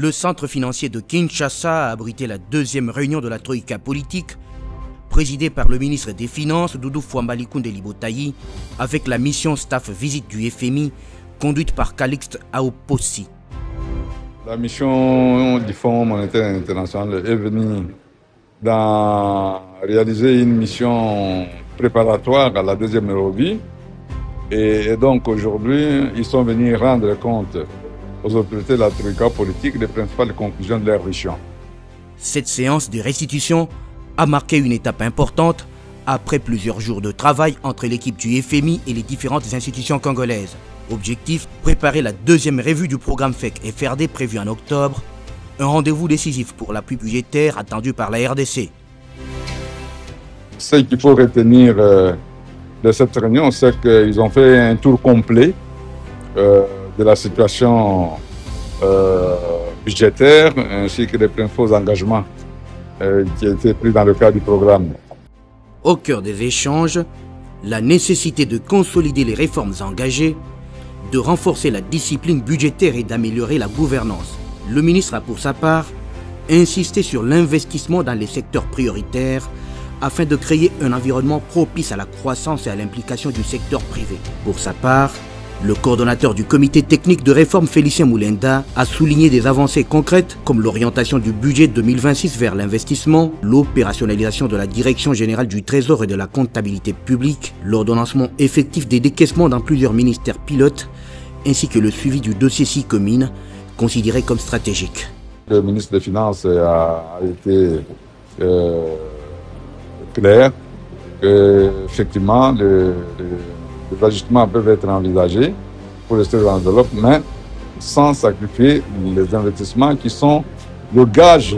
Le centre financier de Kinshasa a abrité la deuxième réunion de la Troïka politique, présidée par le ministre des Finances, Doudou Fouambali-Koundé Libotayi, avec la mission staff visite du FMI, conduite par Calixte Aopossi. La mission du Fonds monétaire international est venue réaliser une mission préparatoire à la deuxième Nairobi. Et donc aujourd'hui, ils sont venus rendre compte aux autorités de la Troïka politique des principales conclusions de leur mission. Cette séance de restitution a marqué une étape importante après plusieurs jours de travail entre l'équipe du FMI et les différentes institutions congolaises. Objectif, préparer la deuxième revue du programme FEC FRD prévu en octobre, un rendez-vous décisif pour l'appui budgétaire attendu par la RDC. Ce qu'il faut retenir de cette réunion, c'est qu'ils ont fait un tour complet de la situation budgétaire ainsi que des principaux engagements qui étaient pris dans le cadre du programme. Au cœur des échanges, la nécessité de consolider les réformes engagées, de renforcer la discipline budgétaire et d'améliorer la gouvernance. Le ministre a pour sa part insisté sur l'investissement dans les secteurs prioritaires afin de créer un environnement propice à la croissance et à l'implication du secteur privé. Pour sa part, le coordonnateur du comité technique de réforme Félicien Moulenda a souligné des avancées concrètes comme l'orientation du budget 2026 vers l'investissement, l'opérationnalisation de la direction générale du Trésor et de la comptabilité publique, l'ordonnancement effectif des décaissements dans plusieurs ministères pilotes, ainsi que le suivi du dossier SICOMINE, considéré comme stratégique. Le ministre des Finances a été clair qu'effectivement, les ajustements peuvent être envisagés pour rester dans l'enveloppe, mais sans sacrifier les investissements qui sont le gage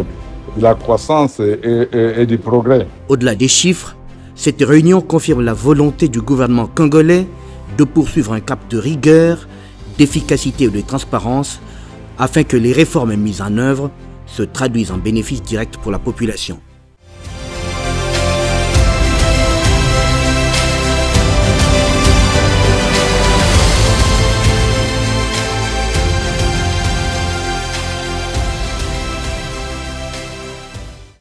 de la croissance et du progrès. Au-delà des chiffres, cette réunion confirme la volonté du gouvernement congolais de poursuivre un cap de rigueur, d'efficacité et de transparence afin que les réformes mises en œuvre se traduisent en bénéfices directs pour la population.